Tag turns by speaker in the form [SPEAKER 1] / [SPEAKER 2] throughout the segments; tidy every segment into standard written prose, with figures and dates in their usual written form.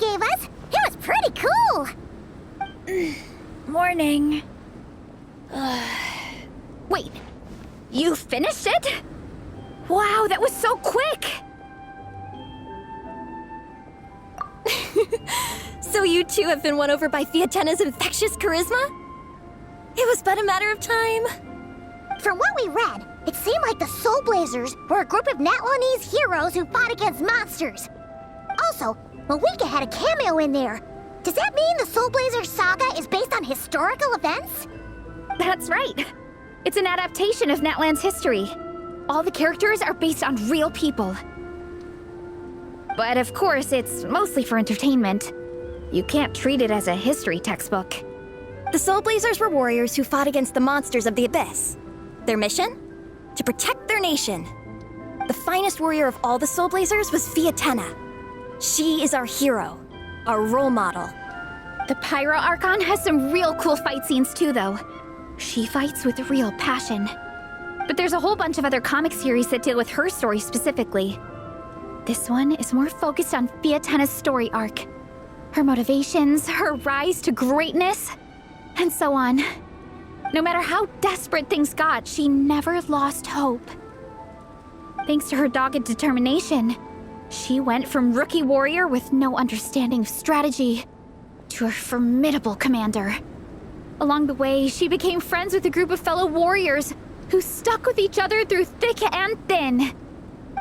[SPEAKER 1] gave us. It was pretty cool.
[SPEAKER 2] Morning. Wait, you finished it? Wow, that was so quick!
[SPEAKER 3] So you too have been won over by Fiatenna's infectious charisma? It was but a matter of time.
[SPEAKER 1] From what we read, it seemed like the Soul Blazers were a group of Natlanese heroes who fought against monsters. Also, Moika had a cameo in there. Does that mean the Soul Blazer saga is based on historical events?
[SPEAKER 2] That's right. It's an adaptation of Natlan's history. All the characters are based on real people. But of course, it's mostly for entertainment. You can't treat it as a history textbook.
[SPEAKER 3] The Soul Blazers were warriors who fought against the monsters of the Abyss. Their mission? To protect their nation. The finest warrior of all the Soul Blazers was Fiatenna. She is our hero, our role model.
[SPEAKER 2] The Pyro Archon has some real cool fight scenes too, though. She fights with real passion. But there's a whole bunch of other comic series that deal with her story specifically. This one is more focused on Fiatenna's story arc. Her motivations, her rise to greatness, and so on. No matter how desperate things got, she never lost hope. Thanks to her dogged determination, she went from rookie warrior with no understanding of strategy to a formidable commander. Along the way, she became friends with a group of fellow warriors who stuck with each other through thick and thin.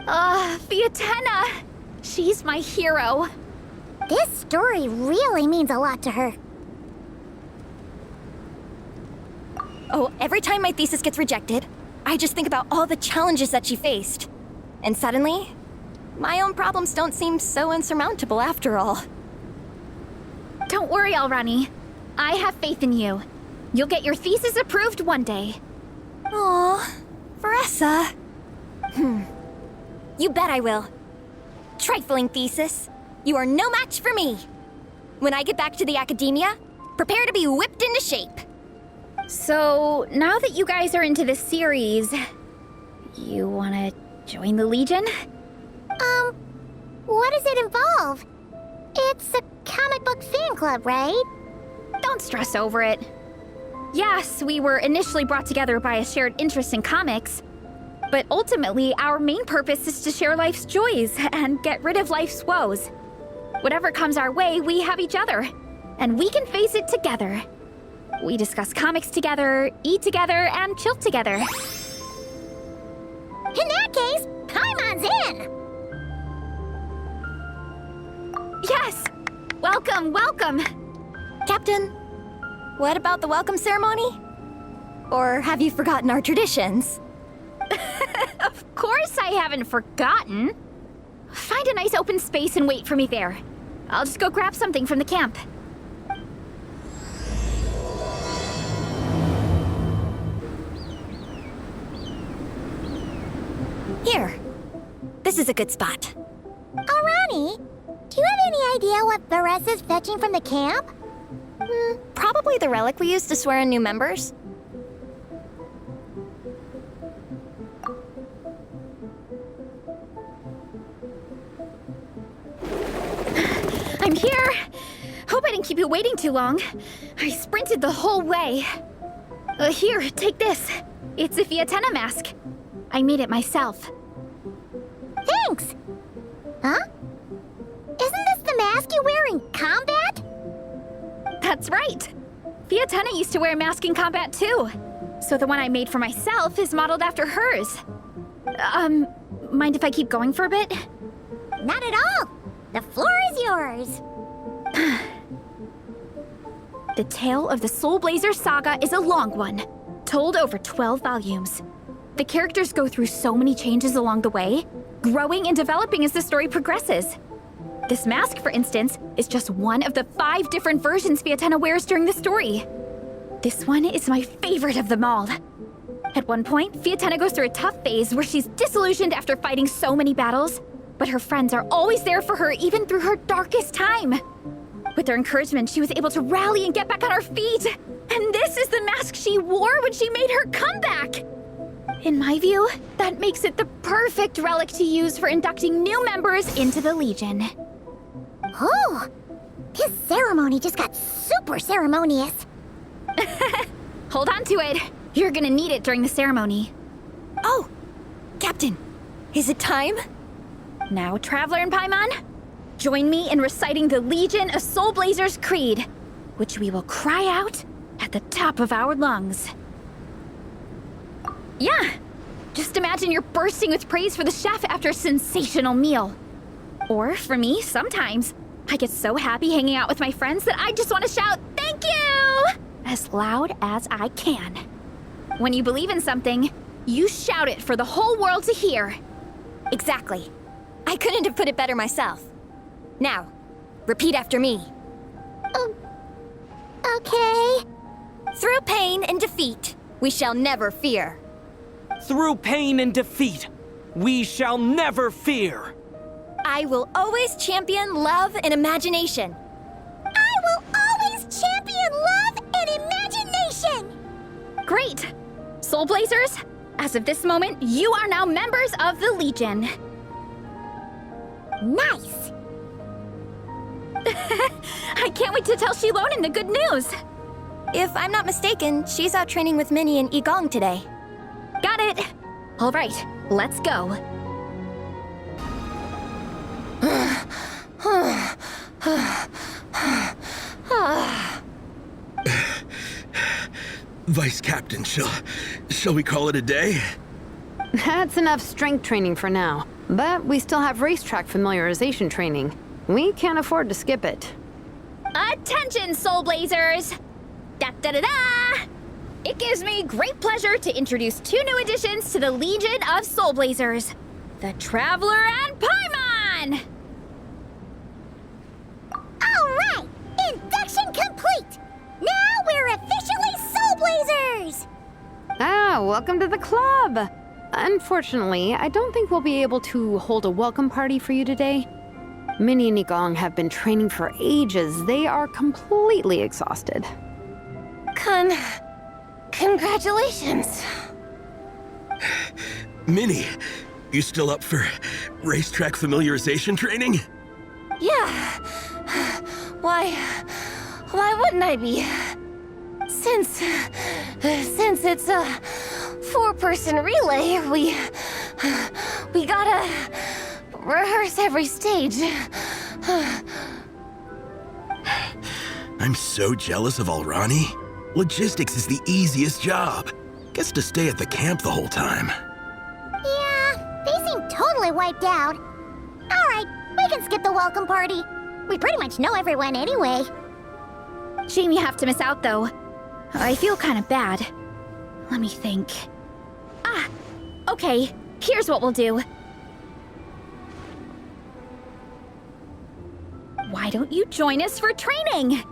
[SPEAKER 2] Fiatenna! She's my hero.
[SPEAKER 1] This story really means a lot to her.
[SPEAKER 3] Oh, every time my thesis gets rejected, I just think about all the challenges that she faced. And suddenly, my own problems don't seem so insurmountable after all.
[SPEAKER 2] Don't worry, Alrani. I have faith in you. You'll get your thesis approved one day.
[SPEAKER 3] Aw, Veressa. You bet I will. Trifling thesis. You are no match for me. When I get back to the academia, prepare to be whipped into shape.
[SPEAKER 2] So, now that you guys are into this series, you wanna join the Legion?
[SPEAKER 1] What does it involve? It's a comic book fan club, right?
[SPEAKER 2] Don't stress over it. Yes, we were initially brought together by a shared interest in comics, but ultimately our main purpose is to share life's joys and get rid of life's woes. Whatever comes our way, we have each other, and we can face it together. We discuss comics together, eat together, and chill together.
[SPEAKER 1] In that case, Paimon's in!
[SPEAKER 2] Yes! Welcome, welcome!
[SPEAKER 3] Captain, what about the welcome ceremony? Or have you forgotten our traditions?
[SPEAKER 2] Of course I haven't forgotten. Find a nice open space and wait for me there. I'll just go grab something from the camp.
[SPEAKER 3] Here. This is a good spot.
[SPEAKER 1] Alrani, do you have any idea what Veressa's fetching from the camp?
[SPEAKER 3] Probably the relic we used to swear in new members.
[SPEAKER 2] I'm here! Hope I didn't keep you waiting too long. I sprinted the whole way. Here, take this. It's a Fiatenna mask. I made it myself.
[SPEAKER 1] Thanks! Huh? Isn't this the mask you wear in combat?
[SPEAKER 2] That's right! Fiatenna used to wear a mask in combat too. So the one I made for myself is modeled after hers. Mind if I keep going for a bit?
[SPEAKER 1] Not at all! The floor is yours!
[SPEAKER 2] The tale of the Soul Blazer saga is a long one, told over 12 volumes. The characters go through so many changes along the way, growing and developing as the story progresses. This mask, for instance, is just one of the 5 different versions Fiatenna wears during the story. This one is my favorite of them all. At one point, Fiatenna goes through a tough phase where she's disillusioned after fighting so many battles, but her friends are always there for her even through her darkest time. With their encouragement, she was able to rally and get back on her feet. And this is the mask she wore when she made her comeback. In my view, that makes it the perfect relic to use for inducting new members into the Legion.
[SPEAKER 1] Oh, This ceremony just got super ceremonious.
[SPEAKER 2] Hold on to it. You're gonna need it during the ceremony.
[SPEAKER 3] Oh, Captain, is it time?
[SPEAKER 2] Now, Traveler and Paimon, join me in reciting the Legion of Soul Blazers Creed, which we will cry out at the top of our lungs. Yeah, just imagine you're bursting with praise for the chef after a sensational meal. Or for me, sometimes, I get so happy hanging out with my friends that I just want to shout, "Thank you!" as loud as I can. When you believe in something, you shout it for the whole world to hear.
[SPEAKER 3] Exactly. I couldn't have put it better myself. Now, repeat after me.
[SPEAKER 1] Okay.
[SPEAKER 3] Through pain and defeat, we shall never fear.
[SPEAKER 4] Through pain and defeat, we shall never fear.
[SPEAKER 3] I will always champion love and imagination.
[SPEAKER 1] I will always champion love and imagination!
[SPEAKER 2] Great! Soul Blazers, as of this moment, you are now members of the Legion.
[SPEAKER 1] Nice!
[SPEAKER 2] I can't wait to tell Shilonen the good news.
[SPEAKER 3] If I'm not mistaken, she's out training with Minnie and Igong today.
[SPEAKER 2] Got it. All right, let's go.
[SPEAKER 5] Vice Captain, shall we call it a day?
[SPEAKER 6] That's enough strength training for now. But we still have racetrack familiarization training. We can't afford to skip it.
[SPEAKER 2] Attention, Soul Blazers! Da-da-da-da! It gives me great pleasure to introduce two new additions to the Legion of Soul Blazers, the Traveler and Paimon!
[SPEAKER 1] Alright! Induction complete! Now we're officially Soul Blazers!
[SPEAKER 6] Ah, welcome to the club! Unfortunately, I don't think we'll be able to hold a welcome party for you today. Minnie and Igong have been training for ages. They are completely exhausted.
[SPEAKER 3] Congratulations.
[SPEAKER 5] Minnie, you still up for racetrack familiarization training?
[SPEAKER 3] Yeah. Why wouldn't I be? Since it's a four-person relay, we gotta rehearse every stage.
[SPEAKER 5] I'm so jealous of Alrani. Logistics is the easiest job. Gets to stay at the camp the whole time.
[SPEAKER 1] Yeah, they seem totally wiped out. Alright, we can skip the welcome party. We pretty much know everyone anyway.
[SPEAKER 2] Shame you have to miss out, though. I feel kind of bad. Let me think. Ah, okay. Here's what we'll do. Why don't you join us for training?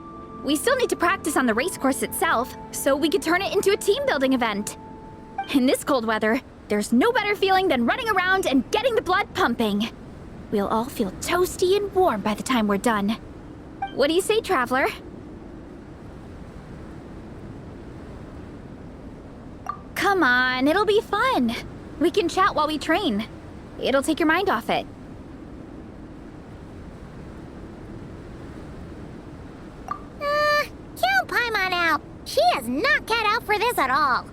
[SPEAKER 2] We still need to practice on the race course itself, so we could turn it into a team-building event. In this cold weather, there's no better feeling than running around and getting the blood pumping. We'll all feel toasty and warm by the time we're done. What do you say, Traveler? Come on, it'll be fun. We can chat while we train. It'll take your mind off it.
[SPEAKER 1] Count Paimon out. She is not cut out for this at all.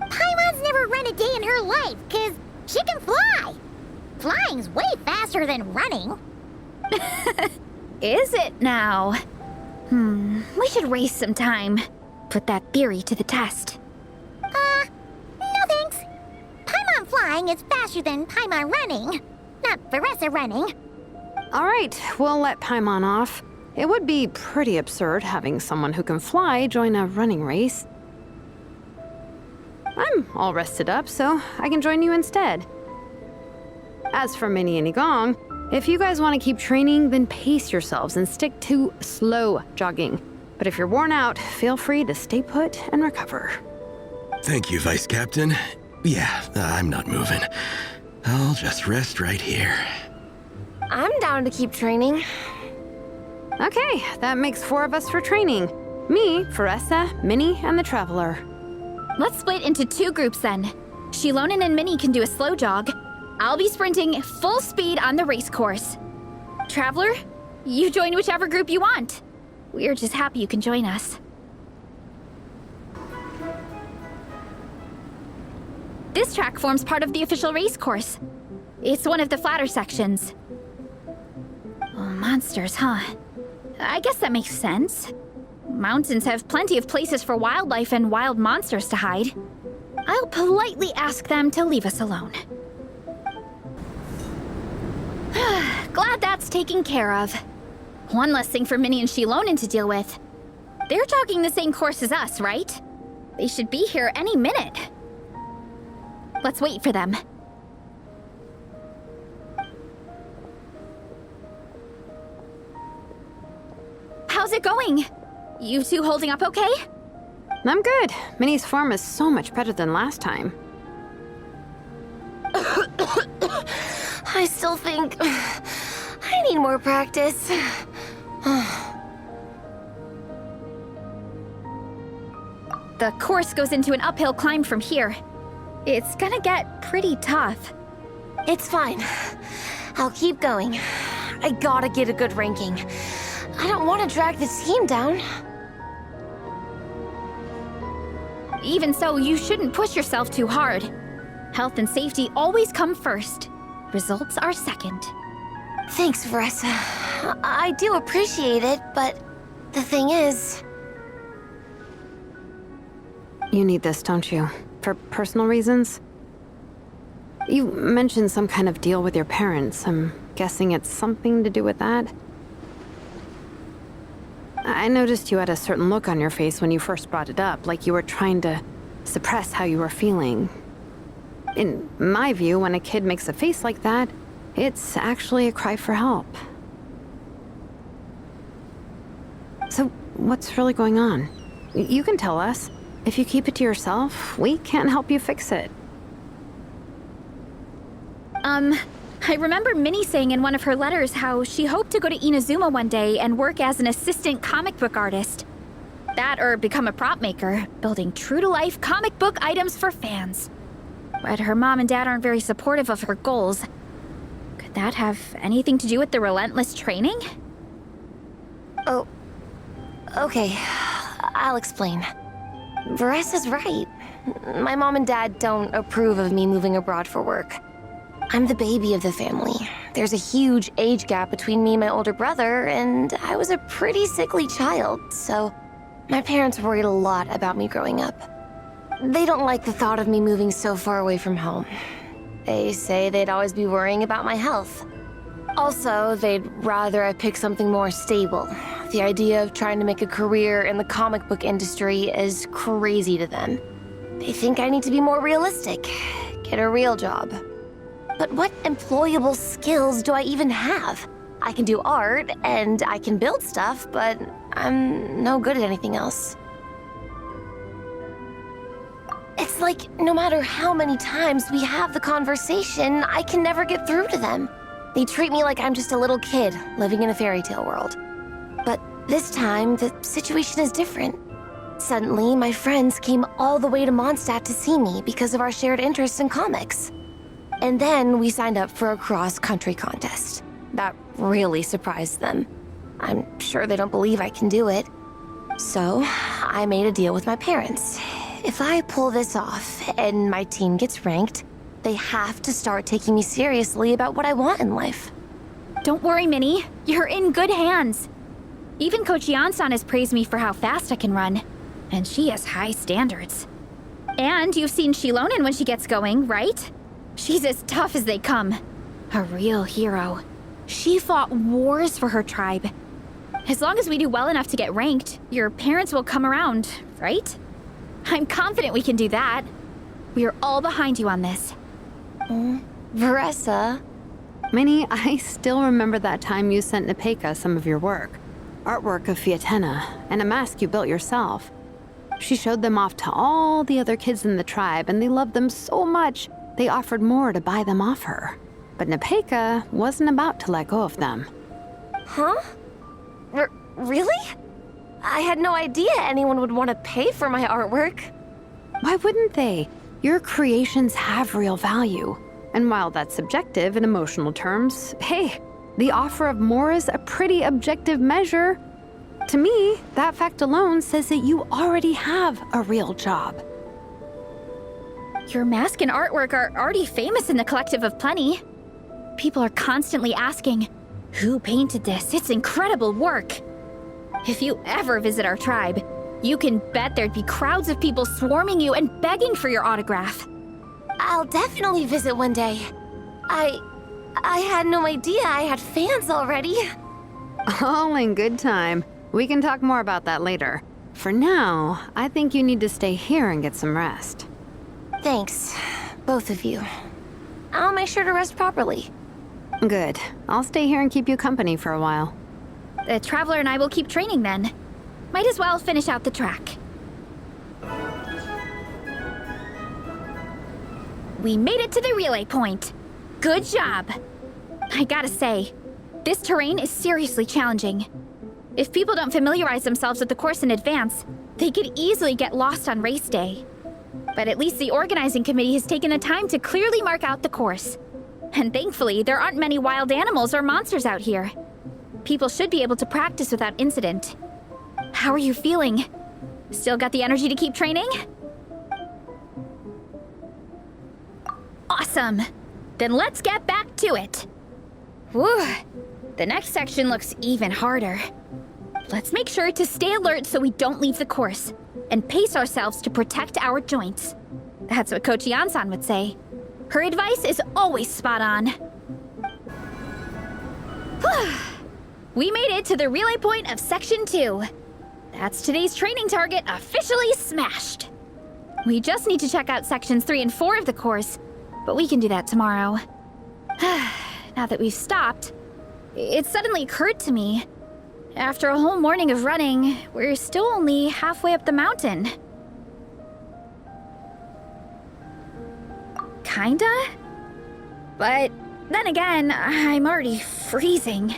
[SPEAKER 1] Paimon's never run a day in her life, 'cause she can fly. Flying's way faster than running.
[SPEAKER 2] Is it now? We should race sometime. Put that theory to the test.
[SPEAKER 1] No thanks. Paimon flying is faster than Paimon running. Not Veressa running.
[SPEAKER 6] All right, we'll let Paimon off. It would be pretty absurd having someone who can fly join a running race. I'm all rested up, so I can join you instead. As for Minnie and Igong, if you guys want to keep training, then pace yourselves and stick to slow jogging. But if you're worn out, feel free to stay put and recover.
[SPEAKER 5] Thank you, Vice Captain. Yeah, I'm not moving. I'll just rest right here.
[SPEAKER 3] I'm down to keep training.
[SPEAKER 6] Okay, that makes 4 of us for training. Me, Veressa, Minnie, and the Traveler.
[SPEAKER 2] Let's split into 2 groups then. Shilonen and Minnie can do a slow jog. I'll be sprinting full speed on the race course. Traveler, You join whichever group you want. We're just happy you can join us. This track forms part of the official race course. It's one of the flatter sections. Oh, monsters, huh? I guess that makes sense. Mountains have plenty of places for wildlife and wild monsters to hide. I'll politely ask them to leave us alone. Glad that's taken care of. One less thing for Minnie and Shilonen to deal with. They're jogging the same course as us, right? They should be here any minute. Let's wait for them. How's it going? You two holding up okay?
[SPEAKER 6] I'm good. Minnie's form is so much better than last time.
[SPEAKER 7] I still think I need more practice.
[SPEAKER 2] The course goes into an uphill climb from here. It's gonna get pretty tough.
[SPEAKER 7] It's fine. I'll keep going. I gotta get a good ranking. I don't want to drag the team down.
[SPEAKER 2] Even so, you shouldn't push yourself too hard. Health and safety always come first. Results are second.
[SPEAKER 7] Thanks, Veressa. I do appreciate it, but the thing is...
[SPEAKER 6] You need this, don't you? For personal reasons? You mentioned some kind of deal with your parents. I'm guessing it's something to do with that? I noticed you had a certain look on your face when you first brought it up, like you were trying to suppress how you were feeling. In my view, when a kid makes a face like that, it's actually a cry for help. So, what's really going on? You can tell us. If you keep it to yourself, we can't help you fix it.
[SPEAKER 2] I remember Minnie saying in one of her letters how she hoped to go to Inazuma one day and work as an assistant comic book artist. That or become a prop maker, building true-to-life comic book items for fans. But her mom and dad aren't very supportive of her goals. Could that have anything to do with the relentless training?
[SPEAKER 7] Oh, okay. I'll explain. Veressa's right. My mom and dad don't approve of me moving abroad for work. I'm the baby of the family. There's a huge age gap between me and my older brother, and I was a pretty sickly child, so my parents worried a lot about me growing up. They don't like the thought of me moving so far away from home. They say they'd always be worrying about my health. Also, they'd rather I pick something more stable. The idea of trying to make a career in the comic book industry is crazy to them. They think I need to be more realistic, get a real job. But what employable skills do I even have? I can do art, and I can build stuff, but I'm no good at anything else. It's like, no matter how many times we have the conversation, I can never get through to them. They treat me like I'm just a little kid living in a fairy tale world. But this time, the situation is different. Suddenly, my friends came all the way to Mondstadt to see me because of our shared interest in comics. And then we signed up for a cross-country contest. That really surprised them. I'm sure they don't believe I can do it. So, I made a deal with my parents. If I pull this off and my team gets ranked, they have to start taking me seriously about what I want in life.
[SPEAKER 2] Don't worry, Minnie. You're in good hands. Even Coach Jansan has praised me for how fast I can run. And she has high standards. And you've seen Shilonen when she gets going, right? She's as tough as they come. A real hero. She fought wars for her tribe. As long as we do well enough to get ranked, your parents will come around, right? I'm confident we can do that. We are all behind you on this.
[SPEAKER 7] Veressa?
[SPEAKER 6] Minnie, I still remember that time you sent Nepeka some of your work. Artwork of Fiatena, and a mask you built yourself. She showed them off to all the other kids in the tribe, and they loved them so much, they offered more to buy them off her. But Nepeka wasn't about to let go of them.
[SPEAKER 7] Huh? Really? I had no idea anyone would want to pay for my artwork.
[SPEAKER 6] Why wouldn't they? Your creations have real value. And while that's subjective in emotional terms, hey, The offer of more is a pretty objective measure. To me, that fact alone says that you already have a real job.
[SPEAKER 2] Your mask and artwork are already famous in the Collective of Plenty. People are constantly asking, who painted this? It's incredible work. If you ever visit our tribe, you can bet there'd be crowds of people swarming you and begging for your autograph.
[SPEAKER 7] I'll definitely visit one day. I had no idea I had fans already.
[SPEAKER 6] All in good time. We can talk more about that later. For now, I think you need to stay here and get some rest.
[SPEAKER 7] Thanks, both of you. I'll make sure to rest properly.
[SPEAKER 6] Good. I'll stay here and keep you company for a while.
[SPEAKER 2] The Traveler and I will keep training then. Might as well finish out the track. We made it to the relay point. Good job. I gotta say, this terrain is seriously challenging. If people don't familiarize themselves with the course in advance, they could easily get lost on race day. But at least the organizing committee has taken the time to clearly mark out the course. And thankfully, there aren't many wild animals or monsters out here. People should be able to practice without incident. How are you feeling? Still got the energy to keep training? Awesome! Then let's get back to it. Whew. The next section looks even harder. Let's make sure to stay alert so we don't leave the course, and pace ourselves to protect our joints. That's what Coach Yansan would say. Her advice is always spot on. We made it to the relay point of Section 2. That's today's training target officially smashed. We just need to check out Sections 3 and 4 of the course, but we can do that tomorrow. Now that we've stopped, it suddenly occurred to me. After a whole morning of running, we're still only halfway up the mountain. Kinda? But then again, I'm already freezing.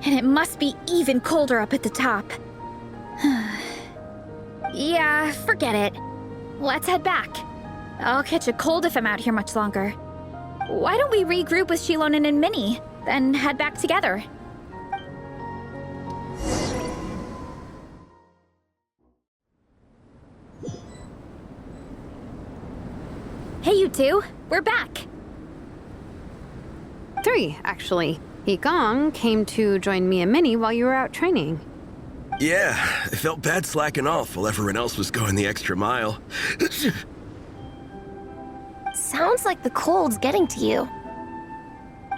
[SPEAKER 2] And it must be even colder up at the top. Yeah, forget it. Let's head back. I'll catch a cold if I'm out here much longer. Why don't we regroup with Shilonen and Minnie, then head back together? Hey, you two. We're back.
[SPEAKER 6] 3, actually. Yigong came to join me and Minnie while you were out training.
[SPEAKER 5] Yeah, I felt bad slacking off while everyone else was going the extra mile.
[SPEAKER 7] Sounds like the cold's getting to you.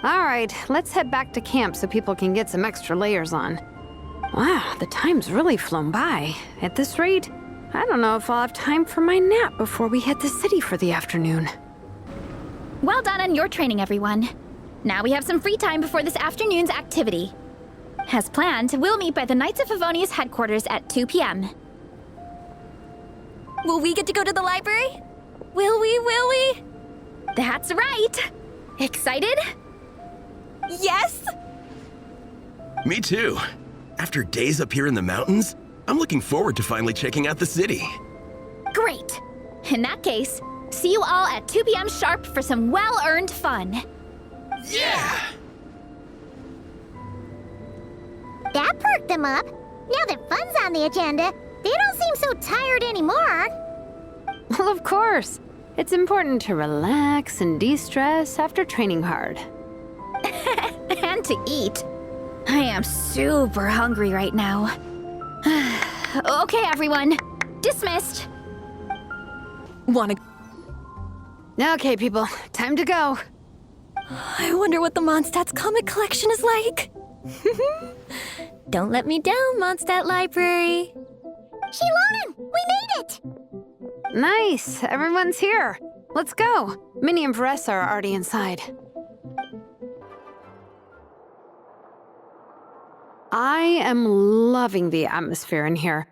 [SPEAKER 6] All right, let's head back to camp so people can get some extra layers on. Wow, the time's really flown by. At this rate, I don't know if I'll have time for my nap before we hit the city for the afternoon.
[SPEAKER 2] Well done on your training, everyone. Now we have some free time before this afternoon's activity. As planned, we'll meet by the Knights of Favonia's headquarters at 2 p.m.
[SPEAKER 3] Will we get to go to the library? Will we?
[SPEAKER 2] That's right! Excited?
[SPEAKER 3] Yes!
[SPEAKER 5] Me too. After days up here in the mountains, I'm looking forward to finally checking out the city.
[SPEAKER 2] Great! In that case, see you all at 2 p.m. sharp for some well-earned fun.
[SPEAKER 5] Yeah!
[SPEAKER 1] That perked them up. Now that fun's on the agenda, they don't seem so tired anymore.
[SPEAKER 6] Well, of course. It's important to relax and de-stress after training hard.
[SPEAKER 2] And to eat. I am super hungry right now. Okay, everyone. Dismissed.
[SPEAKER 3] Wanna...
[SPEAKER 6] Okay, people, time to go.
[SPEAKER 3] I wonder what the Mondstadt's comic collection is like. Don't let me down, Mondstadt Library.
[SPEAKER 1] Shilonen, we made it!
[SPEAKER 6] Nice, everyone's here. Let's go. Minnie and Varessa are already inside. I am loving the atmosphere in here.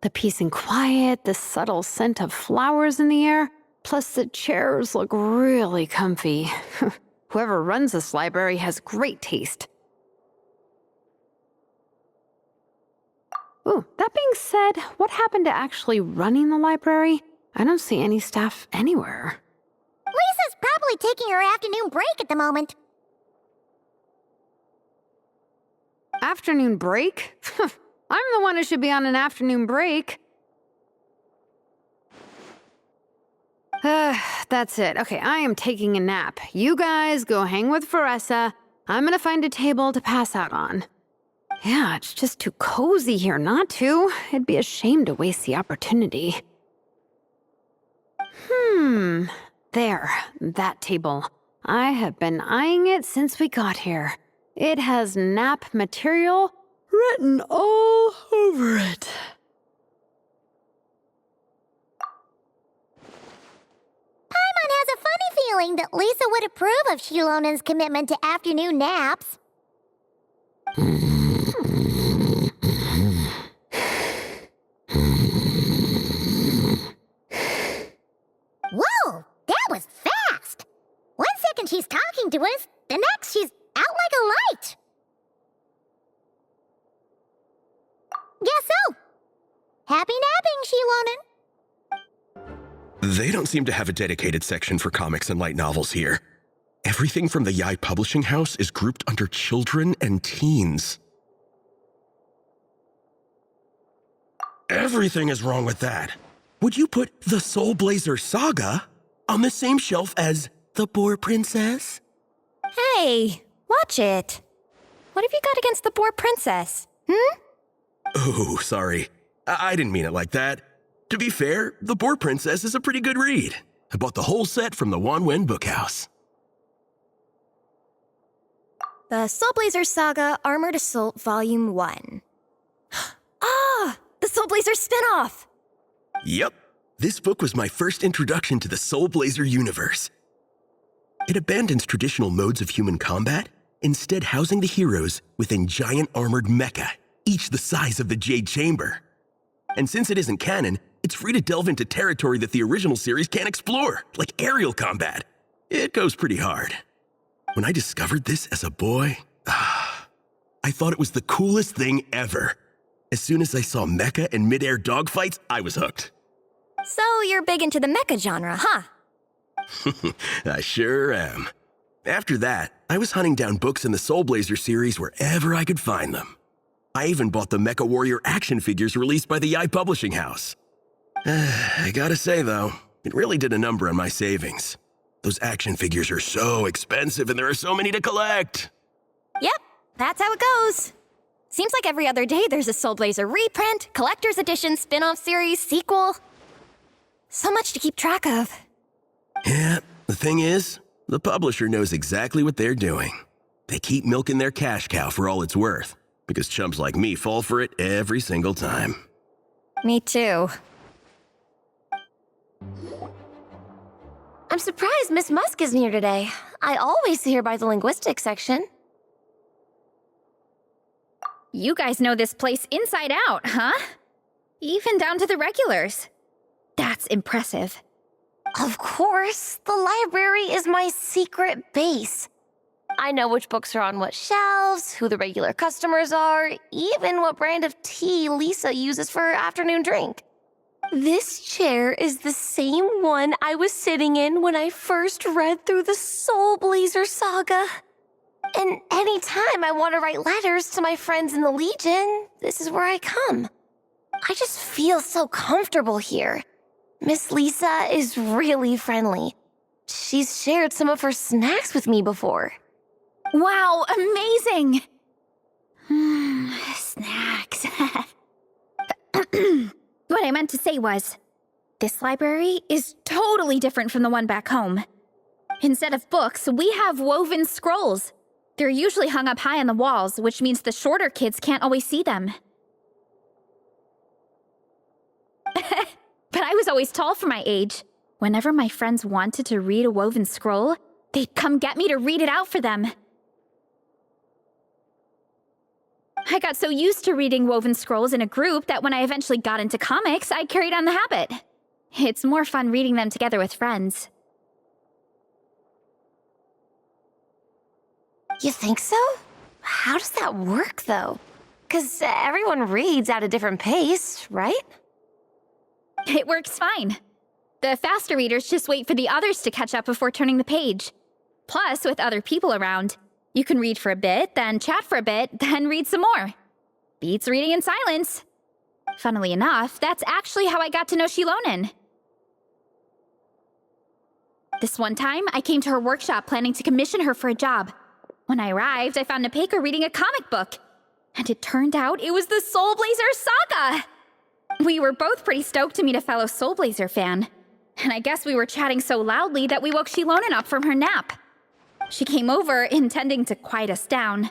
[SPEAKER 6] The peace and quiet, the subtle scent of flowers in the air, plus the chairs look really comfy. Whoever runs this library has great taste. Ooh, that being said, what happened to actually running the library? I don't see any staff anywhere.
[SPEAKER 1] Lisa's probably taking her afternoon break at the moment.
[SPEAKER 6] Afternoon break? I'm the one who should be on an afternoon break. That's it. Okay, I am taking a nap. You guys go hang with Veressa. I'm gonna find a table to pass out on. Yeah, it's just too cozy here not to. It'd be a shame to waste the opportunity. There, that table. I have been eyeing it since we got here. It has nap material written all over it.
[SPEAKER 1] Paimon has a funny feeling that Lisa would approve of Shilonen's commitment to afternoon naps. Whoa, that was fast! 1 second she's talking to us, the next she's out like a light. Guess so. Happy napping, Shilonen.
[SPEAKER 5] They don't seem to have a dedicated section for comics and light novels here. Everything from the Yai Publishing House is grouped under children and teens. Everything is wrong with that. Would you put the Soul Blazer Saga on the same shelf as The Boar Princess?
[SPEAKER 3] Hey, watch it. What have you got against the Boar Princess?
[SPEAKER 5] Oh, sorry. I didn't mean it like that. To be fair, The Boar Princess is a pretty good read. I bought the whole set from the Wanwen Bookhouse.
[SPEAKER 3] The Soul Blazer Saga Armored Assault Volume 1. Ah! The Soul Blazer spin-off!
[SPEAKER 5] Yep. This book was my first introduction to the Soul Blazer universe. It abandons traditional modes of human combat, instead housing the heroes within giant armored mecha, each the size of the Jade Chamber. And since it isn't canon, it's free to delve into territory that the original series can't explore, like aerial combat. It goes pretty hard. When I discovered this as a boy, I thought it was the coolest thing ever. As soon as I saw mecha and mid-air dogfights, I was hooked.
[SPEAKER 3] So you're big into the mecha genre, huh?
[SPEAKER 5] I sure am. After that, I was hunting down books in the Soul Blazer series wherever I could find them. I even bought the Mecha Warrior action figures released by the Yai Publishing House. I gotta say, though, it really did a number on my savings. Those action figures are so expensive and there are so many to collect.
[SPEAKER 3] Yep, that's how it goes. Seems like every other day there's a Soul Blazer reprint, collector's edition, spin-off series, sequel. So much to keep track of.
[SPEAKER 5] Yeah, the thing is, the publisher knows exactly what they're doing. They keep milking their cash cow for all it's worth, because chumps like me fall for it every single time.
[SPEAKER 3] Me too.
[SPEAKER 7] I'm surprised Miss Musk isn't here today. I always see her by the linguistics section.
[SPEAKER 2] You guys know this place inside out, huh? Even down to the regulars. That's impressive.
[SPEAKER 7] Of course, the library is my secret base. I know which books are on what shelves, who the regular customers are, even what brand of tea Lisa uses for her afternoon drink. This chair is the same one I was sitting in when I first read through the Soul Blazer saga. And anytime I want to write letters to my friends in the Legion, this is where I come. I just feel so comfortable here. Miss Lisa is really friendly. She's shared some of her snacks with me before.
[SPEAKER 2] Wow, amazing! Snacks. What I meant to say was, this library is totally different from the one back home. Instead of books, we have woven scrolls. They're usually hung up high on the walls, which means the shorter kids can't always see them. But I was always tall for my age. Whenever my friends wanted to read a woven scroll, they'd come get me to read it out for them. I got so used to reading woven scrolls in a group that when I eventually got into comics, I carried on the habit. It's more fun reading them together with friends.
[SPEAKER 7] You think so? How does that work, though? 'Cause everyone reads at a different pace, right?
[SPEAKER 2] It works fine. The faster readers just wait for the others to catch up before turning the page. Plus, with other people around, You can read for a bit, then chat for a bit, then read some more. Beats reading in silence. Funnily enough, that's actually how I got to know Shilonen. This one time, I came to her workshop planning to commission her for a job. When I arrived, I found Nepeka reading a comic book. And it turned out it was the Soul Blazer saga! We were both pretty stoked to meet a fellow Soul Blazer fan. And I guess we were chatting so loudly that we woke Shilonen up from her nap. She came over intending to quiet us down.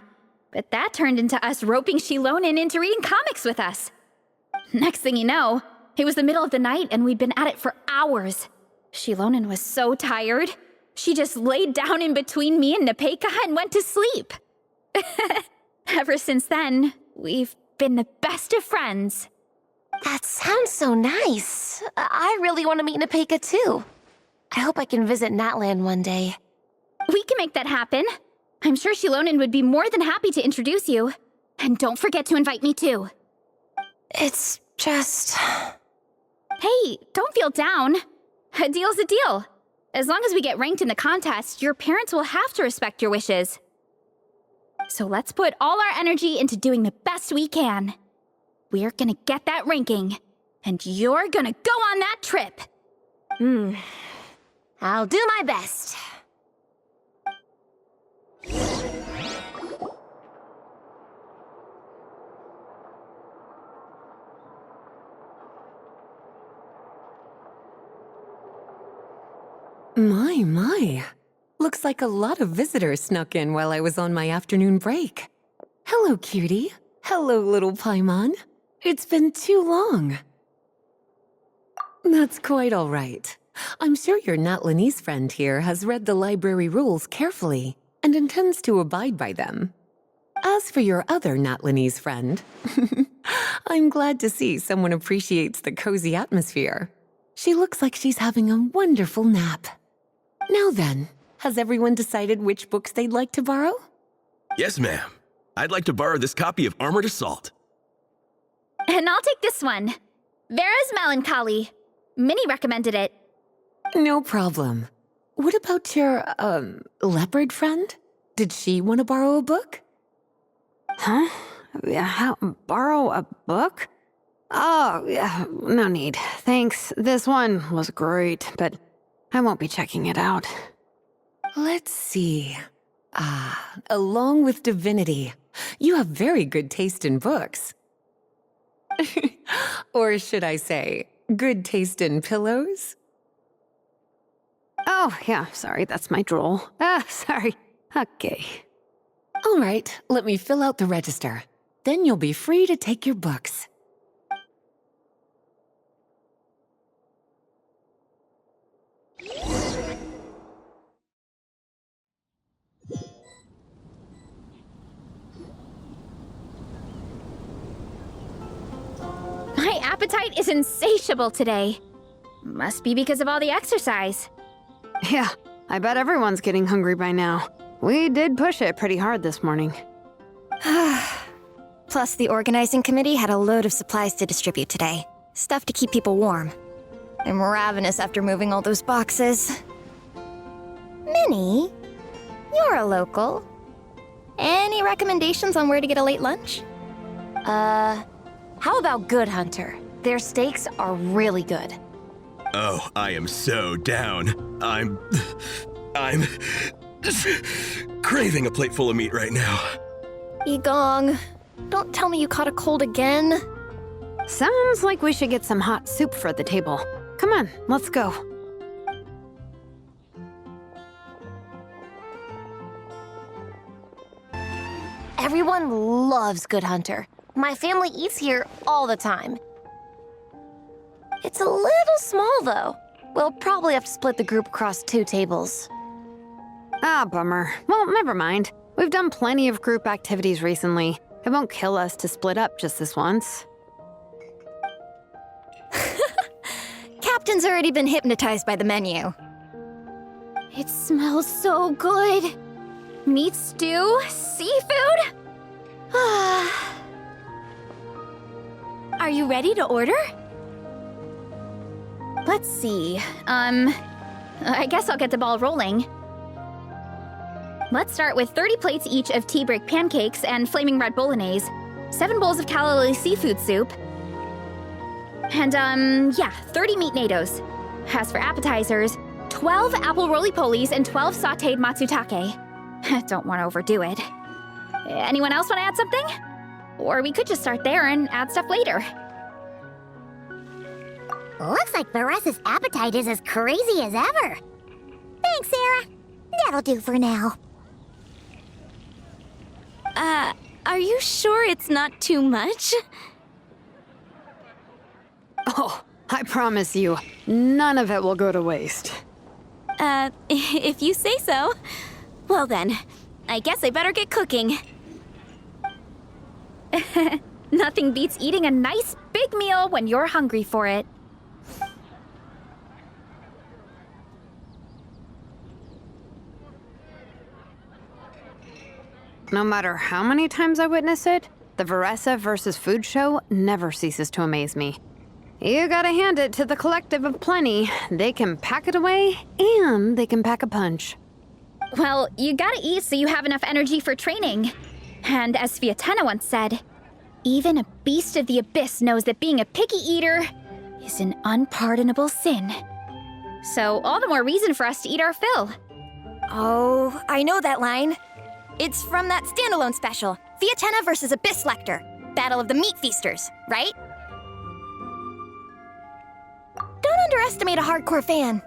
[SPEAKER 2] But that turned into us roping Shilonen into reading comics with us. Next thing you know, it was the middle of the night and we'd been at it for hours. Shilonen was so tired, she just laid down in between me and Nepeka and went to sleep. Ever since then, we've been the best of friends.
[SPEAKER 7] That sounds so nice. I really want to meet Nepeka too. I hope I can visit Natland one day.
[SPEAKER 2] We can make that happen. I'm sure Shilonen would be more than happy to introduce you. And don't forget to invite me too.
[SPEAKER 7] It's just...
[SPEAKER 2] Hey, don't feel down. A deal's a deal. As long as we get ranked in the contest, your parents will have to respect your wishes. So let's put all our energy into doing the best we can. We're gonna get that ranking, and you're gonna go on that trip.
[SPEAKER 7] I'll do my best.
[SPEAKER 8] My. Looks like a lot of visitors snuck in while I was on my afternoon break. Hello, cutie. Hello, little Paimon. It's been too long. That's quite all right. I'm sure your Natlanese friend here has read the library rules carefully and intends to abide by them. As for your other Natlanese friend, I'm glad to see someone appreciates the cozy atmosphere. She looks like she's having a wonderful nap. Now then, has everyone decided which books they'd like to borrow?
[SPEAKER 5] Yes, ma'am. I'd like to borrow this copy of Armored Assault.
[SPEAKER 2] And I'll take this one. Vera's Melancholy. Minnie recommended it.
[SPEAKER 8] No problem. What about your, leopard friend? Did she want to borrow a book?
[SPEAKER 6] Huh? Borrow a book? Oh, yeah, no need. Thanks. This one was great, but I won't be checking it out.
[SPEAKER 8] Let's see. Along with Divinity, you have very good taste in books. Or should I say, good taste in pillows?
[SPEAKER 6] Oh, yeah, sorry, that's my drool. Sorry. Okay.
[SPEAKER 8] All right, let me fill out the register. Then you'll be free to take your books.
[SPEAKER 2] My appetite is insatiable today. Must be because of all the exercise.
[SPEAKER 6] Yeah, I bet everyone's getting hungry by now. We did push it pretty hard this morning.
[SPEAKER 3] Plus, the organizing committee had a load of supplies to distribute today. Stuff to keep people warm. I'm ravenous after moving all those boxes. Minnie, you're a local. Any recommendations on where to get a late lunch?
[SPEAKER 7] How about Good Hunter? Their steaks are really good.
[SPEAKER 5] Oh, I am so down. I'm craving a plate full of meat right now.
[SPEAKER 3] Igong, don't tell me you caught a cold again.
[SPEAKER 6] Sounds like we should get some hot soup for the table. Come on, let's go.
[SPEAKER 7] Everyone loves Good Hunter. My family eats here all the time. It's a little small, though. We'll probably have to split the group across 2 tables.
[SPEAKER 6] Ah, bummer. Well, never mind. We've done plenty of group activities recently. It won't kill us to split up just this once.
[SPEAKER 3] Captain's already been hypnotized by the menu.
[SPEAKER 2] It smells so good. Meat stew? Seafood? Are you ready to order? Let's see. I guess I'll get the ball rolling. Let's start with 30 plates each of tea break pancakes and flaming red bolognese, 7 bowls of calla seafood soup, and, 30 meat nados. As for appetizers, 12 apple roly-polies and 12 sautéed matsutake. Don't want to overdo it. Anyone else want to add something? Or we could just start there and add stuff later.
[SPEAKER 1] Looks like Varesa's appetite is as crazy as ever. Thanks, Sarah. That'll do for now.
[SPEAKER 9] Are you sure it's not too much?
[SPEAKER 6] Oh, I promise you, none of it will go to waste.
[SPEAKER 9] If you say so. Well then, I guess I better get cooking.
[SPEAKER 2] Nothing beats eating a nice big meal when you're hungry for it.
[SPEAKER 6] No matter how many times I witness it, the Varesa versus food show never ceases to amaze me. You gotta hand it to the collective of plenty. They can pack it away, and they can pack a punch.
[SPEAKER 2] Well, you gotta eat so you have enough energy for training. And as Fiatena once said, even a beast of the abyss knows that being a picky eater is an unpardonable sin. So all the more reason for us to eat our fill.
[SPEAKER 3] Oh, I know that line. It's from that standalone special, Fiatena versus Abyss Lecter, Battle of the Meat Feasters, right? Don't underestimate a hardcore fan.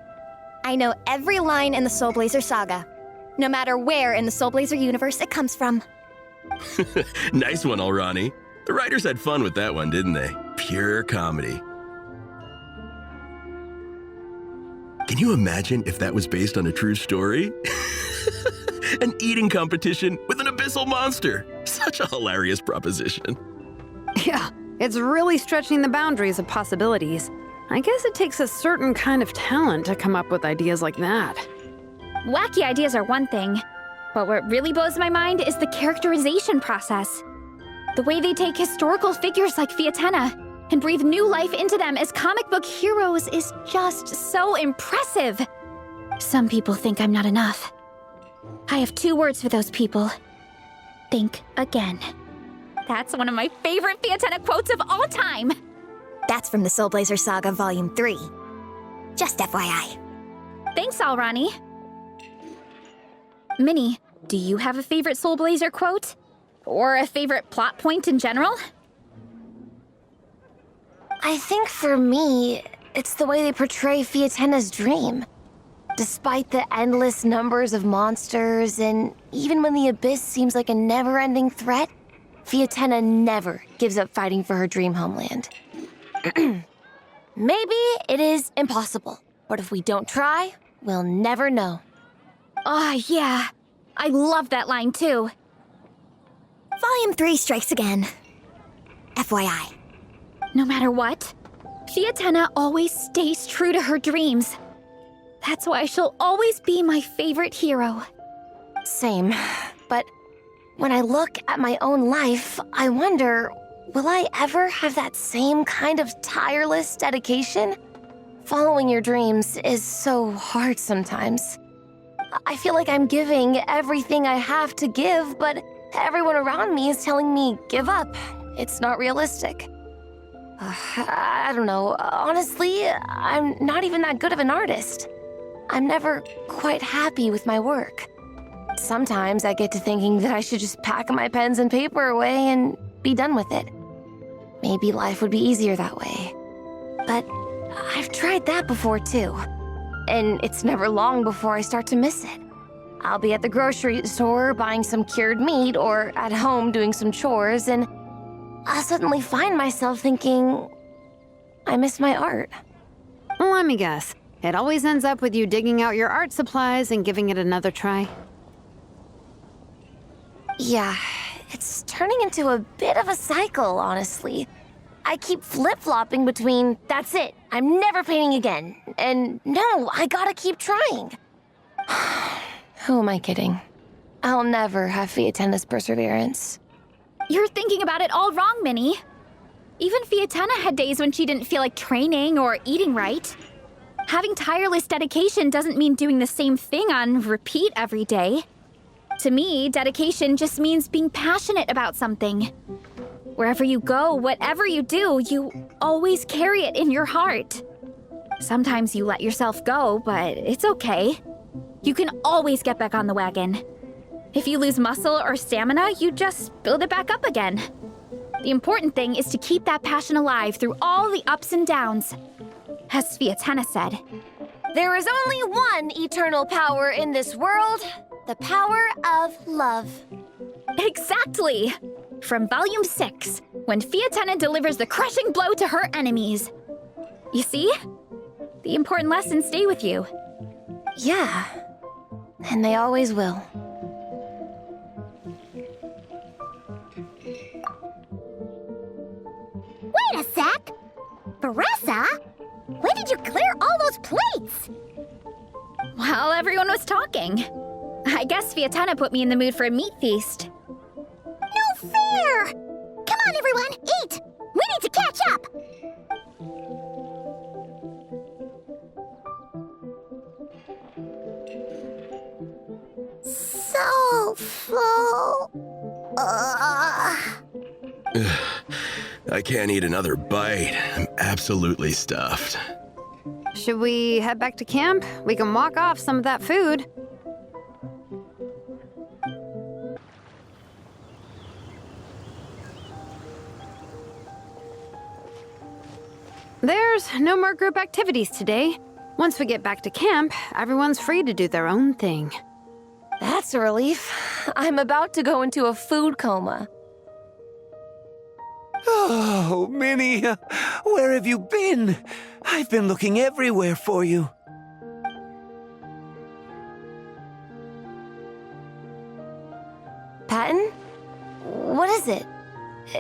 [SPEAKER 3] I know every line in the Soul Blazer saga, no matter where in the Soul Blazer universe it comes from.
[SPEAKER 5] Nice one, Alrani. The writers had fun with that one, didn't they? Pure comedy. Can you imagine if that was based on a true story? An eating competition with an abyssal monster. Such a hilarious proposition.
[SPEAKER 6] Yeah, it's really stretching the boundaries of possibilities. I guess it takes a certain kind of talent to come up with ideas like that.
[SPEAKER 2] Wacky ideas are one thing, but what really blows my mind is the characterization process. The way they take historical figures like Fiatena and breathe new life into them as comic book heroes is just so impressive. Some people think I'm not enough. I have 2 words for those people. Think again. That's one of my favorite Fiatena quotes of all time.
[SPEAKER 3] That's from the Soul Blazer Saga Volume 3. Just FYI.
[SPEAKER 2] Thanks, Alrani. Minnie, do you have a favorite Soul Blazer quote? Or a favorite plot point in general?
[SPEAKER 7] I think for me, it's the way they portray Fiatena's dream. Despite the endless numbers of monsters, and even when the Abyss seems like a never-ending threat, Fiatena never gives up fighting for her dream homeland. Maybe it is impossible, but if we don't try, we'll never know.
[SPEAKER 2] Yeah. I love that line too.
[SPEAKER 3] Volume 3 strikes again. FYI.
[SPEAKER 2] No matter what, Fiatena always stays true to her dreams. That's why she'll always be my favorite hero.
[SPEAKER 7] Same, but when I look at my own life, I wonder, will I ever have that same kind of tireless dedication? Following your dreams is so hard sometimes. I feel like I'm giving everything I have to give, but everyone around me is telling me, give up. It's not realistic. I don't know. Honestly, I'm not even that good of an artist. I'm never quite happy with my work. Sometimes I get to thinking that I should just pack my pens and paper away and be done with it. Maybe life would be easier that way. But I've tried that before too. And it's never long before I start to miss it. I'll be at the grocery store buying some cured meat or at home doing some chores, and I'll suddenly find myself thinking, I miss my art.
[SPEAKER 6] Let me guess. It always ends up with you digging out your art supplies and giving it another try.
[SPEAKER 7] Yeah, it's turning into a bit of a cycle, honestly. I keep flip-flopping between, that's it, I'm never painting again, and no, I gotta keep trying. Who am I kidding? I'll never have Fiatena's perseverance.
[SPEAKER 2] You're thinking about it all wrong, Minnie. Even Fiatena had days when she didn't feel like training or eating right. Having tireless dedication doesn't mean doing the same thing on repeat every day. To me, dedication just means being passionate about something. Wherever you go, whatever you do, you always carry it in your heart. Sometimes you let yourself go, but it's okay. You can always get back on the wagon. If you lose muscle or stamina, you just build it back up again. The important thing is to keep that passion alive through all the ups and downs. As Fiatena said,
[SPEAKER 7] There is only one eternal power in this world, the power of love.
[SPEAKER 2] exactly! From Volume 6, when Fiatena delivers the crushing blow to her enemies. You see? The important lessons stay with you.
[SPEAKER 7] Yeah, and they always will.
[SPEAKER 1] Wait a sec! Veressa? When did you clear all those plates?
[SPEAKER 2] While everyone was talking. I guess Fiatena put me in the mood for a meat feast.
[SPEAKER 1] No fair! Come on, everyone, eat! We need to catch up! So full.
[SPEAKER 5] I can't eat another bite. I'm absolutely stuffed.
[SPEAKER 6] Should we head back to camp? We can walk off some of that food. There's no more group activities today. Once we get back to camp, everyone's free to do their own thing.
[SPEAKER 7] That's a relief. I'm about to go into a food coma.
[SPEAKER 10] Oh, Minnie, where have you been? I've been looking everywhere for you.
[SPEAKER 7] Patton? What is it?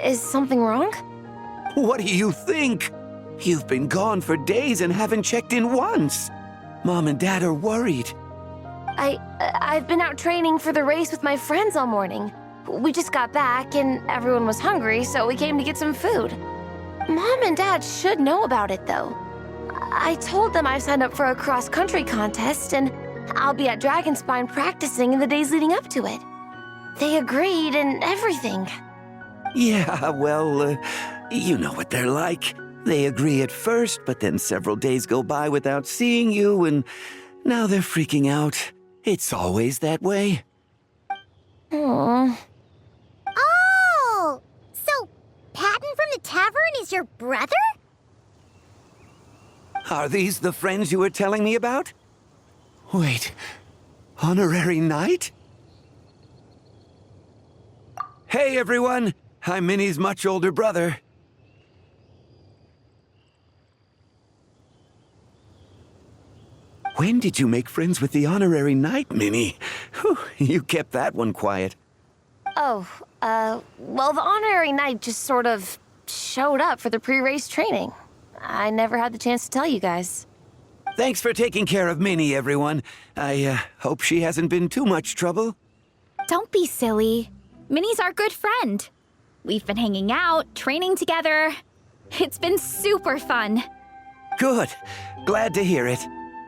[SPEAKER 7] Is something wrong?
[SPEAKER 10] What do you think? You've been gone for days and haven't checked in once. Mom and Dad are worried.
[SPEAKER 7] I've been out training for the race with my friends all morning. We just got back and everyone was hungry, so we came to get some food. Mom and Dad should know about it, though. I told them I signed up for a cross-country contest and I'll be at Dragonspine practicing in the days leading up to it. They agreed and everything.
[SPEAKER 10] Yeah, well, you know what they're like. They agree at first, but then several days go by without seeing you, and now they're freaking out. It's always that way.
[SPEAKER 7] Aww.
[SPEAKER 1] Oh! So, Patton from the tavern is your brother?
[SPEAKER 10] Are these the friends you were telling me about? Wait, honorary knight? Hey, everyone! I'm Minnie's much older brother. When did you make friends with the honorary knight, Minnie? Whew, you kept that one quiet.
[SPEAKER 7] Oh, well, the honorary knight just sort of showed up for the pre-race training. I never had the chance to tell you guys.
[SPEAKER 10] Thanks for taking care of Minnie, everyone. I hope she hasn't been too much trouble.
[SPEAKER 2] Don't be silly. Minnie's our good friend. We've been hanging out, training together. It's been super fun.
[SPEAKER 10] Good. Glad to hear it.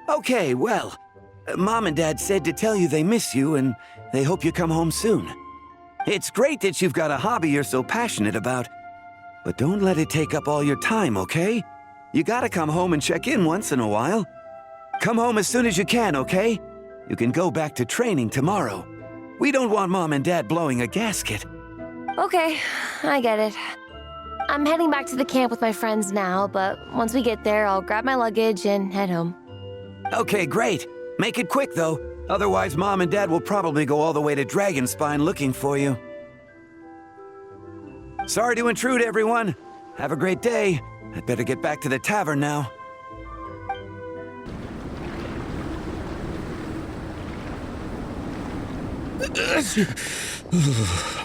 [SPEAKER 10] Okay, well, Mom and Dad said to tell you they miss you and they hope you come home soon. It's great that you've got a hobby you're so passionate about, but don't let it take up all your time, okay? You gotta come home and check in once in a while. Come home as soon as you can, okay? You can go back to training tomorrow. We don't want Mom and Dad blowing a gasket.
[SPEAKER 7] Okay, I get it. I'm heading back to the camp with my friends now, but once we get there, I'll grab my luggage and head home.
[SPEAKER 10] Okay, great. Make it quick, though. Otherwise, Mom and Dad will probably go all the way to Dragonspine looking for you. Sorry to intrude, everyone. Have a great day. I'd better get back to the tavern now.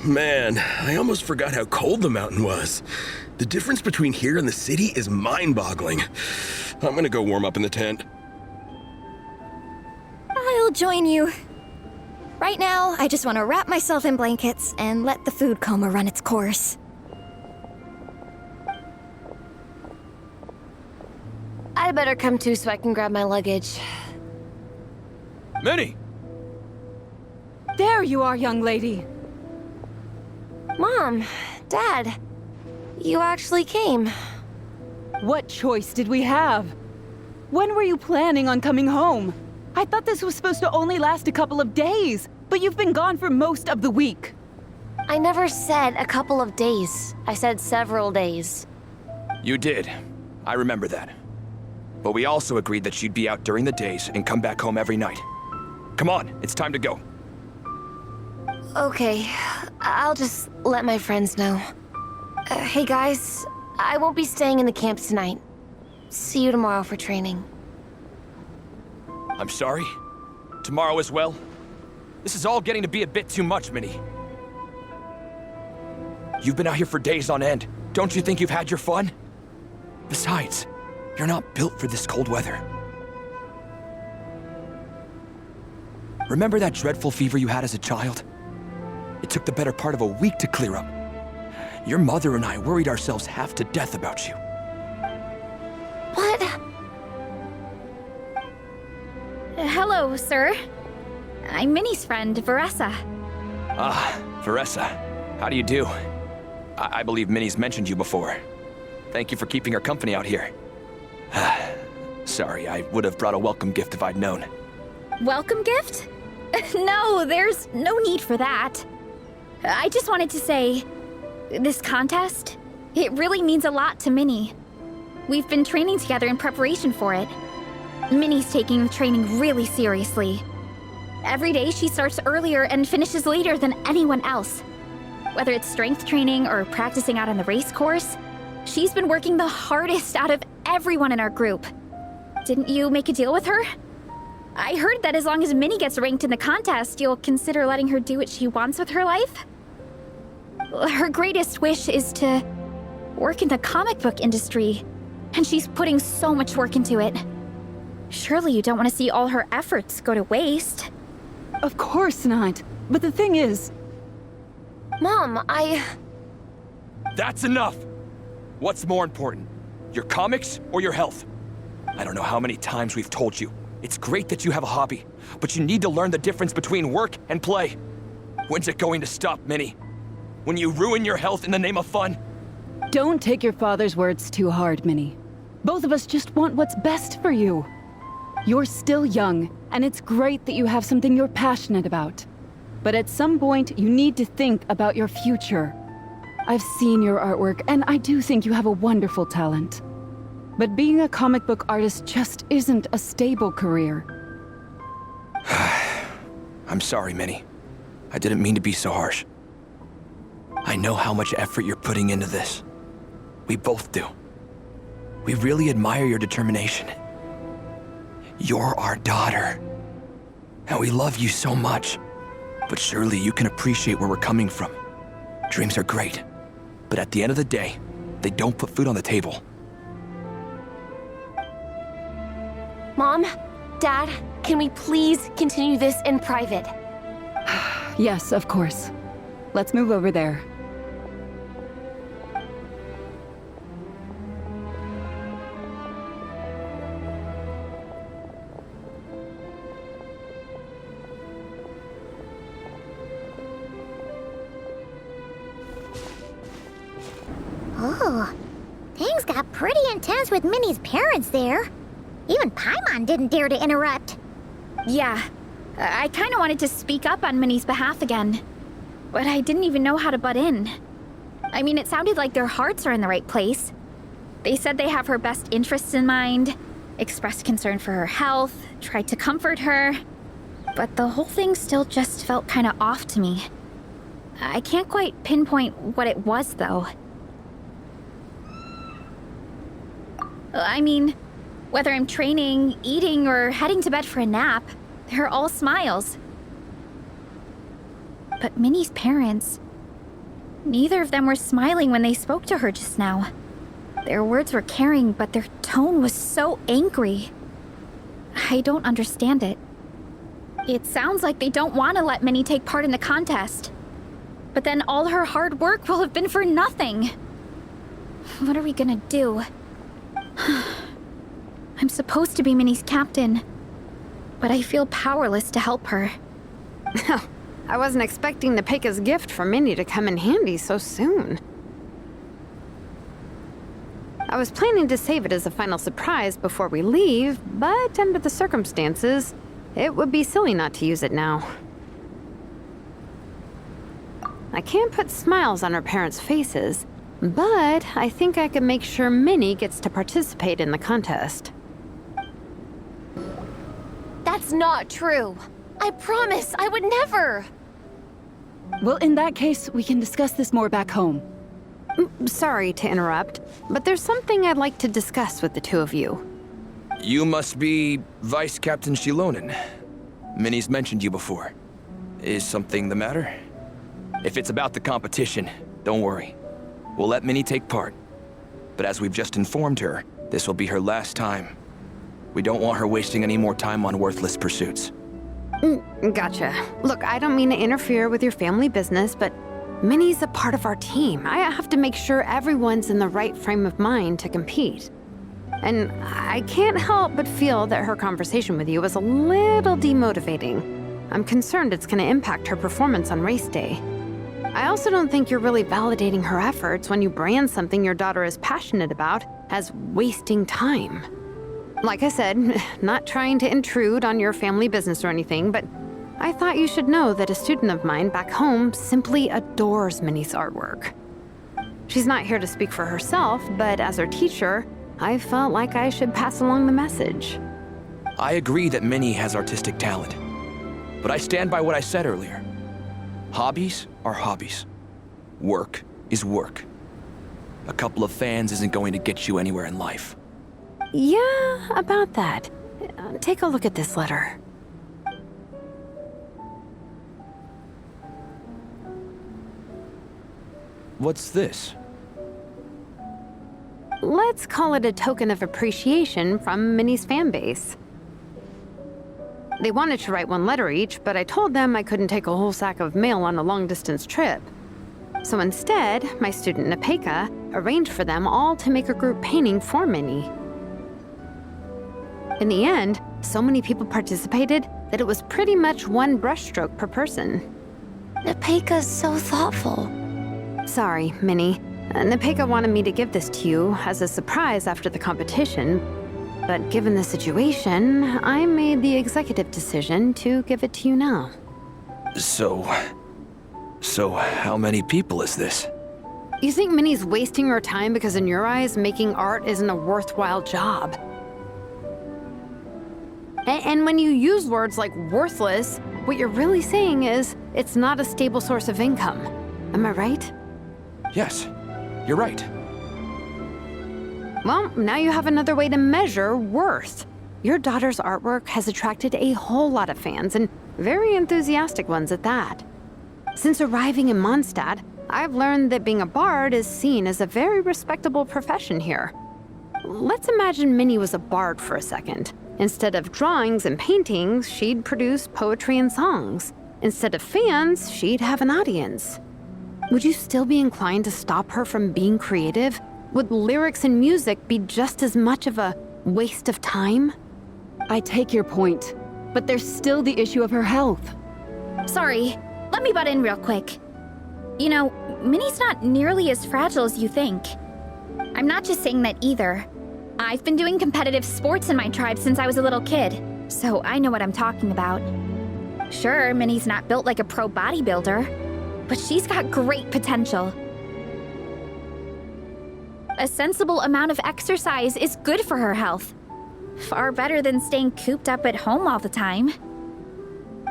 [SPEAKER 5] Man, I almost forgot how cold the mountain was. The difference between here and the city is mind-boggling. I'm gonna go warm up in the tent.
[SPEAKER 3] I'll join you. Right now, I just want to wrap myself in blankets and let the food coma run its course.
[SPEAKER 7] I better come too so I can grab my luggage.
[SPEAKER 4] Minnie!
[SPEAKER 11] There you are, young lady.
[SPEAKER 7] Mom, Dad, you actually came.
[SPEAKER 11] What choice did we have? When were you planning on coming home? I thought this was supposed to only last a couple of days, but you've been gone for most of the week.
[SPEAKER 7] I never said a couple of days. I said several days.
[SPEAKER 12] You did. I remember that. But we also agreed that you'd be out during the days and come back home every night. Come on, it's time to go.
[SPEAKER 7] Okay, I'll just let my friends know. Hey guys, I won't be staying in the camp tonight. See you tomorrow for training.
[SPEAKER 12] I'm sorry. Tomorrow as well. This is all getting to be a bit too much, Minnie. You've been out here for days on end. Don't you think you've had your fun? Besides, you're not built for this cold weather. Remember that dreadful fever you had as a child? It took the better part of a week to clear up. Your mother and I worried ourselves half to death about you.
[SPEAKER 7] What?
[SPEAKER 2] Hello, sir. I'm Minnie's friend, Veressa.
[SPEAKER 12] Ah, Veressa. How do you do? I believe Minnie's mentioned you before. Thank you for keeping her company out here. Sorry, I would have brought a welcome gift if I'd known.
[SPEAKER 2] Welcome gift? No, there's no need for that. I just wanted to say, this contest, it really means a lot to Minnie. We've been training together in preparation for it. Minnie's taking the training really seriously. Every day she starts earlier and finishes later than anyone else. Whether it's strength training or practicing out on the race course, she's been working the hardest out of everyone in our group. Didn't you make a deal with her? I heard that as long as Minnie gets ranked in the contest, you'll consider letting her do what she wants with her life? Her greatest wish is to work in the comic book industry, and she's putting so much work into it. Surely you don't want to see all her efforts go to waste.
[SPEAKER 11] Of course not. But the thing is...
[SPEAKER 7] Mom,
[SPEAKER 12] That's enough! What's more important, your comics or your health? I don't know how many times we've told you. It's great that you have a hobby, but you need to learn the difference between work and play. When's it going to stop, Minnie? When you ruin your health in the name of fun?
[SPEAKER 11] Don't take your father's words too hard, Minnie. Both of us just want what's best for you. You're still young, and it's great that you have something you're passionate about. But at some point, you need to think about your future. I've seen your artwork, and I do think you have a wonderful talent. But being a comic book artist just isn't a stable career.
[SPEAKER 12] I'm sorry, Minnie. I didn't mean to be so harsh. I know how much effort you're putting into this. We both do. We really admire your determination. You're our daughter. And we love you so much. But surely you can appreciate where we're coming from. Dreams are great. But at the end of the day, they don't put food on the table.
[SPEAKER 7] Mom, Dad, can we please continue this in private?
[SPEAKER 11] Yes, of course. Let's move over there.
[SPEAKER 1] Oh, things got pretty intense with Minnie's parents there. Even Paimon didn't dare to interrupt.
[SPEAKER 2] Yeah, I kind of wanted to speak up on Minnie's behalf again, but I didn't even know how to butt in. I mean, it sounded like their hearts are in the right place. They said they have her best interests in mind, expressed concern for her health, tried to comfort her, but the whole thing still just felt kind of off to me. I can't quite pinpoint what it was, though. I mean, whether I'm training, eating, or heading to bed for a nap, they're all smiles. But Minnie's parents, neither of them were smiling when they spoke to her just now. Their words were caring, but their tone was so angry. I don't understand it. It sounds like they don't want to let Minnie take part in the contest. But then all her hard work will have been for nothing. What are we gonna do? I'm supposed to be Minnie's captain, but I feel powerless to help her.
[SPEAKER 6] I wasn't expecting Nepeka's gift for Minnie to come in handy so soon. I was planning to save it as a final surprise before we leave, but under the circumstances, it would be silly not to use it now. I can't put smiles on her parents' faces, but I think I can make sure Minnie gets to participate in the contest.
[SPEAKER 7] That's not true. I promise I would never.
[SPEAKER 11] Well, in that case, we can discuss this more back home.
[SPEAKER 6] Sorry to interrupt, but there's something I'd like to discuss with the two of you.
[SPEAKER 12] You must be Vice Captain Shilonen. Minnie's mentioned you before. Is something the matter? If it's about the competition, don't worry. We'll let Minnie take part. But as we've just informed her, this will be her last time. We don't want her wasting any more time on worthless pursuits.
[SPEAKER 6] Gotcha. Look, I don't mean to interfere with your family business, but Minnie's a part of our team. I have to make sure everyone's in the right frame of mind to compete. And I can't help but feel that her conversation with you was a little demotivating. I'm concerned it's going to impact her performance on race day. I also don't think you're really validating her efforts when you brand something your daughter is passionate about as wasting time. Like I said, not trying to intrude on your family business or anything, but I thought you should know that a student of mine back home simply adores Minnie's artwork. She's not here to speak for herself, but as her teacher, I felt like I should pass along the message.
[SPEAKER 12] I agree that Minnie has artistic talent, but I stand by what I said earlier. Hobbies are hobbies. Work is work. A couple of fans isn't going to get you anywhere in life.
[SPEAKER 6] Yeah, about that. Take a look at this letter.
[SPEAKER 12] What's this?
[SPEAKER 6] Let's call it a token of appreciation from Minnie's fan base. They wanted to write one letter each, but I told them I couldn't take a whole sack of mail on a long-distance trip. So instead, my student Nepeka arranged for them all to make a group painting for Minnie. In the end, so many people participated that it was pretty much one brushstroke per person.
[SPEAKER 7] Nepeka's so thoughtful.
[SPEAKER 6] Sorry, Minnie. Nepeka wanted me to give this to you as a surprise after the competition, but given the situation, I made the executive decision to give it to you now.
[SPEAKER 12] So how many people is this?
[SPEAKER 6] You think Minnie's wasting her time because in your eyes, making art isn't a worthwhile job? And when you use words like worthless, what you're really saying is it's not a stable source of income. Am I right?
[SPEAKER 12] Yes, you're right.
[SPEAKER 6] Well, now you have another way to measure worth. Your daughter's artwork has attracted a whole lot of fans, and very enthusiastic ones at that. Since arriving in Mondstadt, I've learned that being a bard is seen as a very respectable profession here. Let's imagine Minnie was a bard for a second. Instead of drawings and paintings, she'd produce poetry and songs. Instead of fans, she'd have an audience. Would you still be inclined to stop her from being creative? Would lyrics and music be just as much of a waste of time?
[SPEAKER 11] I take your point, but there's still the issue of her health.
[SPEAKER 2] Sorry, let me butt in real quick. You know, Minnie's not nearly as fragile as you think. I'm not just saying that either. I've been doing competitive sports in my tribe since I was a little kid, so I know what I'm talking about. Sure, Minnie's not built like a pro bodybuilder, but she's got great potential. A sensible amount of exercise is good for her health. Far better than staying cooped up at home all the time.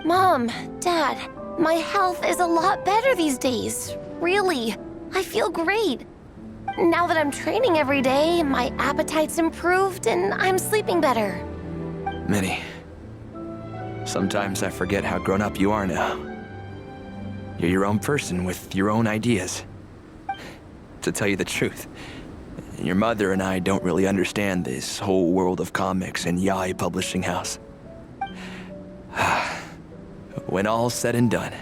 [SPEAKER 7] Mom, Dad, my health is a lot better these days. Really, I feel great. Now that I'm training every day, my appetite's improved and I'm sleeping better.
[SPEAKER 12] Minnie, sometimes I forget how grown up you are now. You're your own person with your own ideas. To tell you the truth, your mother and I don't really understand this whole world of comics and yaoi publishing house. When all's said and done,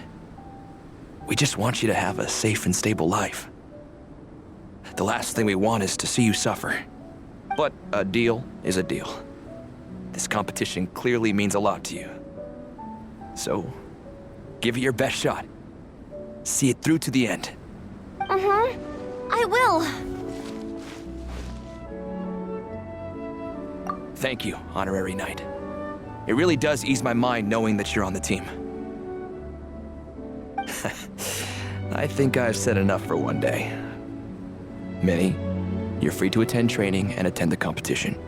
[SPEAKER 12] we just want you to have a safe and stable life. The last thing we want is to see you suffer. But a deal is a deal. This competition clearly means a lot to you. So, Give it your best shot. See it through to the end.
[SPEAKER 7] I will.
[SPEAKER 12] Thank you, Honorary Knight. It really does ease my mind knowing that you're on the team. I think I've said enough for one day. Minnie, you're free to attend training and attend the competition.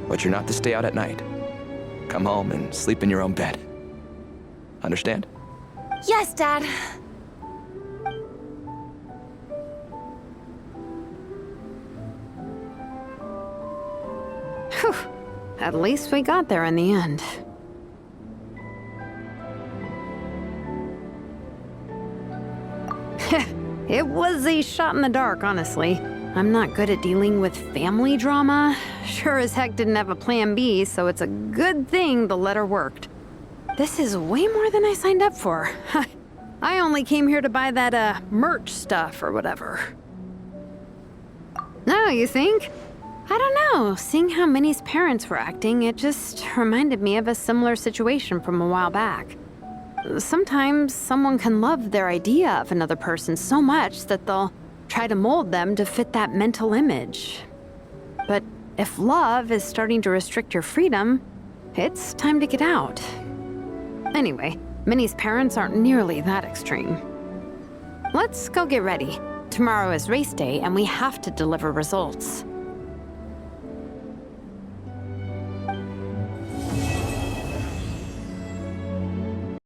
[SPEAKER 12] But you're not to stay out at night. Come home and sleep in your own bed. Understand?
[SPEAKER 7] Yes, Dad.
[SPEAKER 6] Whew. At least we got there in the end. It was a shot in the dark, honestly. I'm not good at dealing with family drama. Sure as heck didn't have a plan B, so it's a good thing the letter worked. This is way more than I signed up for. I only came here to buy that, merch stuff or whatever. No, you think? I don't know. Seeing how Minnie's parents were acting, it just reminded me of a similar situation from a while back. Sometimes someone can love their idea of another person so much that they'll try to mold them to fit that mental image. But if love is starting to restrict your freedom, it's time to get out. Anyway, Minnie's parents aren't nearly that extreme. Let's go get ready. Tomorrow is race day and we have to deliver results.